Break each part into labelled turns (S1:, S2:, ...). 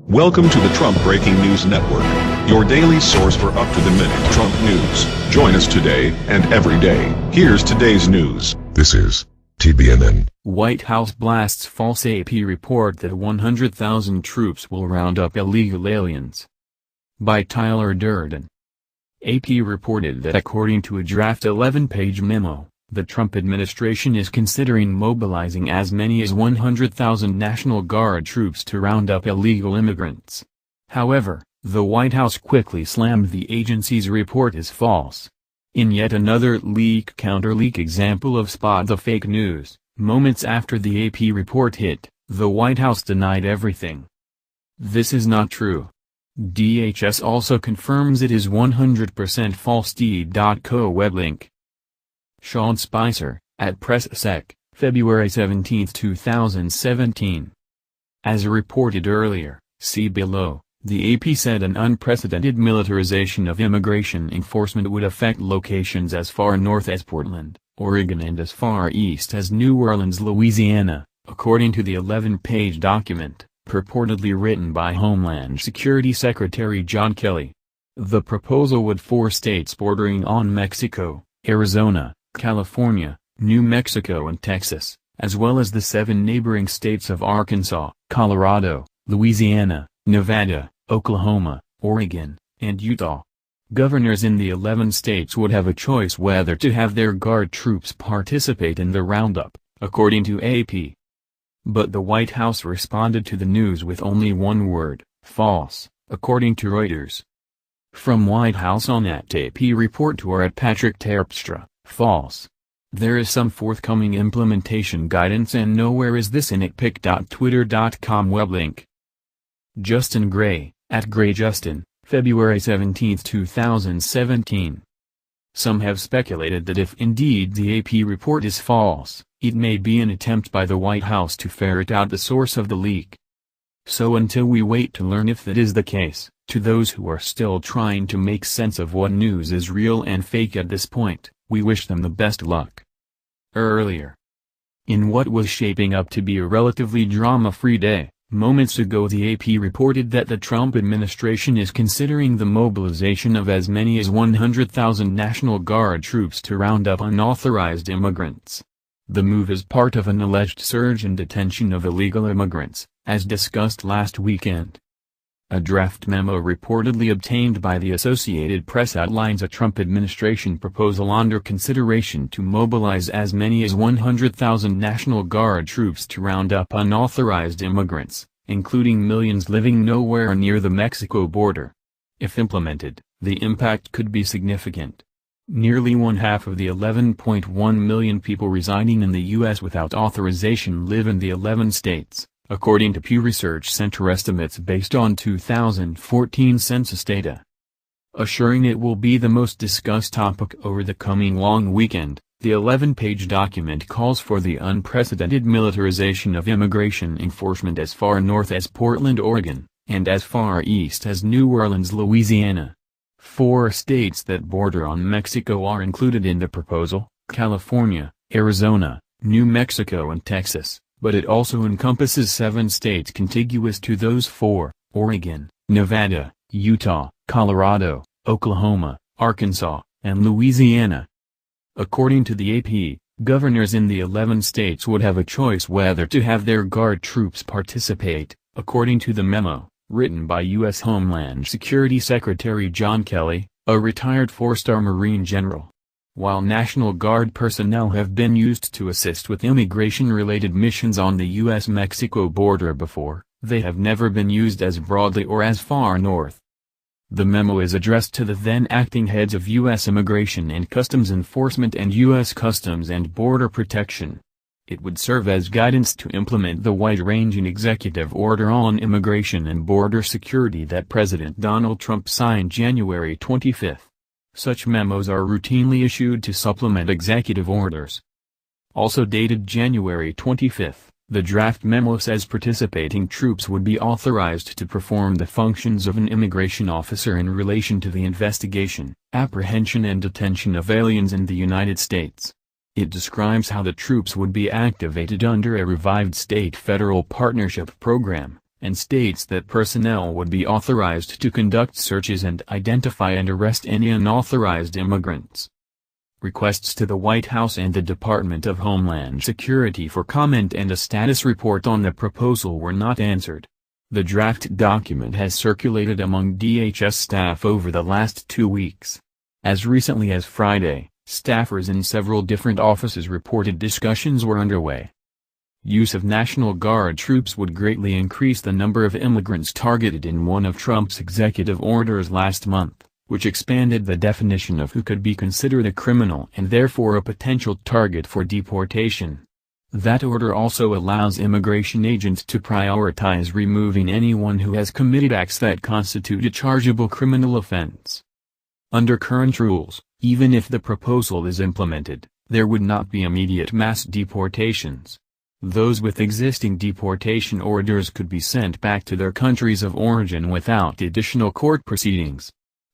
S1: Welcome to the Trump Breaking News Network, your daily source for up-to-the-minute Trump news. Join us today and every day. Here's today's news.
S2: This is TBNN.
S3: White House blasts false AP report that 100,000 troops will round up illegal aliens. By Tyler Durden. AP reported that according to a draft 11-page memo, the Trump administration is considering mobilizing as many as 100,000 National Guard troops to round up illegal immigrants. However, the White House quickly slammed the agency's report as false. In yet another leak-counter-leak example of spot the fake news, moments after the AP report hit, the White House denied everything. This is not true. DHS also confirms it is 100% false. D.co web link. Sean Spicer, at PressSec, February 17, 2017. As reported earlier, see below, the AP said an unprecedented militarization of immigration enforcement would affect locations as far north as Portland, Oregon and as far east as New Orleans, Louisiana, according to the 11-page document, purportedly written by Homeland Security Secretary John Kelly. The proposal would force states bordering on Mexico, Arizona, California, New Mexico and Texas, as well as the 7 neighboring states of Arkansas, Colorado, Louisiana, Nevada, Oklahoma, Oregon, and Utah. Governors in the 11 states would have a choice whether to have their Guard troops participate in the roundup, according to AP. But the White House responded to the news with only one word: false, according to Reuters. From White House on @AP report to our @Patrick Terpstra. False. There is some forthcoming implementation guidance and nowhere is this in itpic.twitter.com web link. Justin Gray, @GrayJustin, February 17, 2017. Some have speculated that if indeed the AP report is false, it may be an attempt by the White House to ferret out the source of the leak. So until we wait to learn if that is the case, to those who are still trying to make sense of what news is real and fake at this point, we wish them the best luck. Earlier, in what was shaping up to be a relatively drama-free day, moments ago the AP reported that the Trump administration is considering the mobilization of as many as 100,000 National Guard troops to round up unauthorized immigrants. The move is part of an alleged surge in detention of illegal immigrants, as discussed last weekend. A draft memo reportedly obtained by the Associated Press outlines a Trump administration proposal under consideration to mobilize as many as 100,000 National Guard troops to round up unauthorized immigrants, including millions living nowhere near the Mexico border. If implemented, the impact could be significant. Nearly one-half of the 11.1 million people residing in the U.S. without authorization live in the 11 states, according to Pew Research Center estimates based on 2014 census data. Assuring it will be the most discussed topic over the coming long weekend, the 11-page document calls for the unprecedented militarization of immigration enforcement as far north as Portland, Oregon, and as far east as New Orleans, Louisiana. 4 states that border on Mexico are included in the proposal: California, Arizona, New Mexico and Texas, but it also encompasses 7 states contiguous to those 4, Oregon, Nevada, Utah, Colorado, Oklahoma, Arkansas, and Louisiana. According to the AP, governors in the 11 states would have a choice whether to have their Guard troops participate, according to the memo, written by U.S. Homeland Security Secretary John Kelly, a retired 4-star Marine general. While National Guard personnel have been used to assist with immigration-related missions on the U.S.-Mexico border before, they have never been used as broadly or as far north. The memo is addressed to the then-acting heads of U.S. Immigration and Customs Enforcement and U.S. Customs and Border Protection. It would serve as guidance to implement the wide-ranging executive order on immigration and border security that President Donald Trump signed January 25. Such memos are routinely issued to supplement executive orders. Also dated January 25, the draft memo says participating troops would be authorized to perform the functions of an immigration officer in relation to the investigation, apprehension and detention of aliens in the United States. It describes how the troops would be activated under a revived state-federal partnership program, and states that personnel would be authorized to conduct searches and identify and arrest any unauthorized immigrants. Requests to the White House and the Department of Homeland Security for comment and a status report on the proposal were not answered. The draft document has circulated among DHS staff over the last 2 weeks. As recently as Friday, staffers in several different offices reported discussions were underway. Use of National Guard troops would greatly increase the number of immigrants targeted in one of Trump's executive orders last month, which expanded the definition of who could be considered a criminal and therefore a potential target for deportation. That order also allows immigration agents to prioritize removing anyone who has committed acts that constitute a chargeable criminal offense. Under current rules, even if the proposal is implemented, there would not be immediate mass deportations. Those with existing deportation orders could be sent back to their countries of origin without additional court proceedings.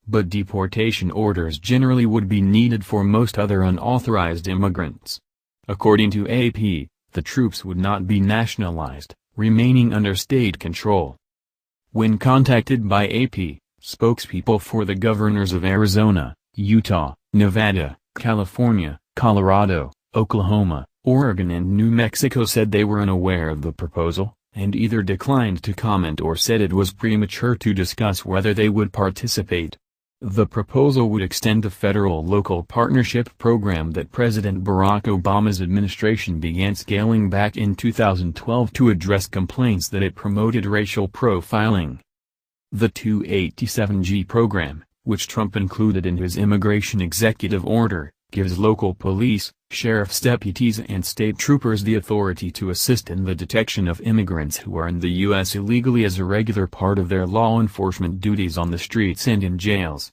S3: But deportation orders generally would be needed for most other unauthorized immigrants. According to AP, the troops would not be nationalized, remaining under state control. When contacted by AP, spokespeople for the governors of Arizona, Utah, Nevada, California, Colorado, Oklahoma, Oregon and New Mexico said they were unaware of the proposal, and either declined to comment or said it was premature to discuss whether they would participate. The proposal would extend the federal-local partnership program that President Barack Obama's administration began scaling back in 2012 to address complaints that it promoted racial profiling. The 287G program, which Trump included in his immigration executive order, gives local police, sheriff's deputies and state troopers the authority to assist in the detection of immigrants who are in the U.S. illegally as a regular part of their law enforcement duties on the streets and in jails.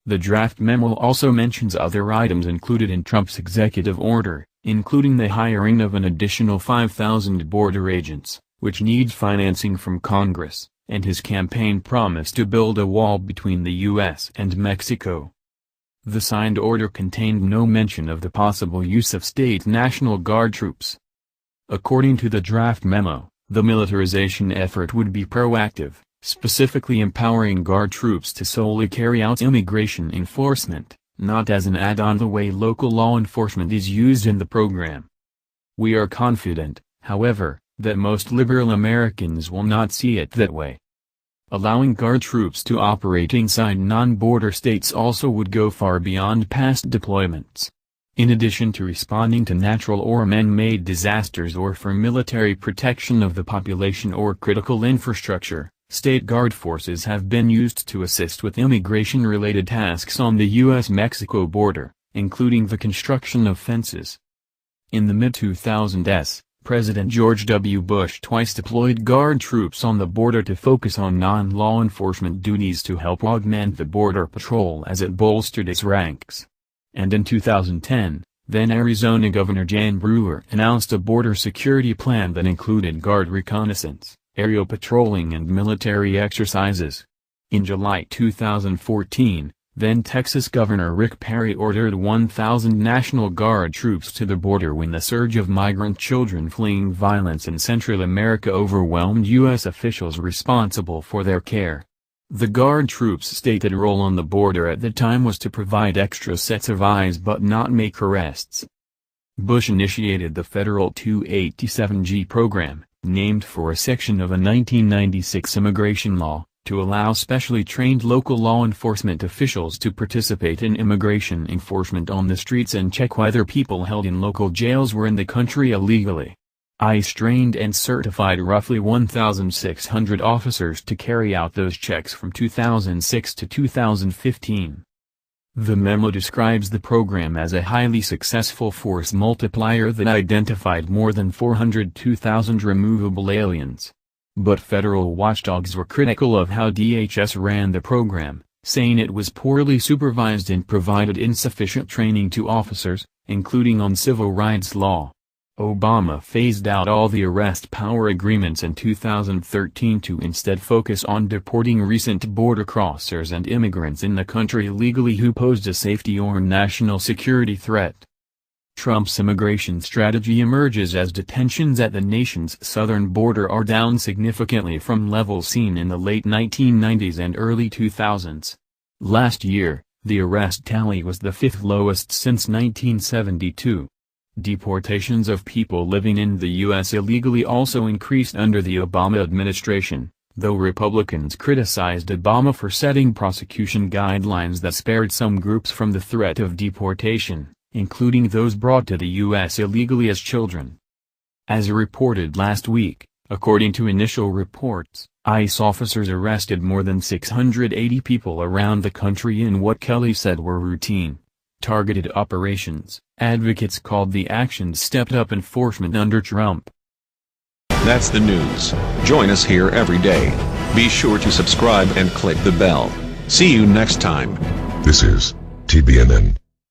S3: The draft memo also mentions other items included in Trump's executive order, including the hiring of an additional 5,000 border agents, which needs financing from Congress, and his campaign promise to build a wall between the U.S. and Mexico. The signed order contained no mention of the possible use of state National Guard troops. According to the draft memo, the militarization effort would be proactive, specifically empowering Guard troops to solely carry out immigration enforcement, not as an add-on the way local law enforcement is used in the program. We are confident, however, that most liberal Americans will not see it that way. Allowing Guard troops to operate inside non-border states also would go far beyond past deployments. In addition to responding to natural or man-made disasters or for military protection of the population or critical infrastructure, state Guard forces have been used to assist with immigration-related tasks on the U.S.-Mexico border, including the construction of fences. In the mid-2000s, President George W. Bush twice deployed Guard troops on the border to focus on non-law enforcement duties to help augment the Border Patrol as it bolstered its ranks. And in 2010, then Arizona Governor Jan Brewer announced a border security plan that included Guard reconnaissance, aerial patrolling and military exercises. In July 2014, then Texas Governor Rick Perry ordered 1,000 National Guard troops to the border when the surge of migrant children fleeing violence in Central America overwhelmed U.S. officials responsible for their care. The Guard troops' stated role on the border at the time was to provide extra sets of eyes but not make arrests. Bush initiated the federal 287G program, named for a section of a 1996 immigration law, to allow specially trained local law enforcement officials to participate in immigration enforcement on the streets and check whether people held in local jails were in the country illegally. ICE trained and certified roughly 1,600 officers to carry out those checks from 2006 to 2015. The memo describes the program as a highly successful force multiplier that identified more than 402,000 removable aliens. But federal watchdogs were critical of how DHS ran the program, saying it was poorly supervised and provided insufficient training to officers, including on civil rights law. Obama phased out all the arrest power agreements in 2013 to instead focus on deporting recent border crossers and immigrants in the country illegally who posed a safety or national security threat. Trump's immigration strategy emerges as detentions at the nation's southern border are down significantly from levels seen in the late 1990s and early 2000s. Last year, the arrest tally was the fifth lowest since 1972. Deportations of people living in the U.S. illegally also increased under the Obama administration, though Republicans criticized Obama for setting prosecution guidelines that spared some groups from the threat of deportation, including those brought to the U.S. illegally as children. As reported last week, according to initial reports, ICE officers arrested more than 680 people around the country in what Kelly said were routine, targeted operations. Advocates called the actions stepped-up enforcement under Trump.
S1: That's the news. Join us here every day. Be sure to subscribe and click the bell. See you next time.
S2: This is TBNN.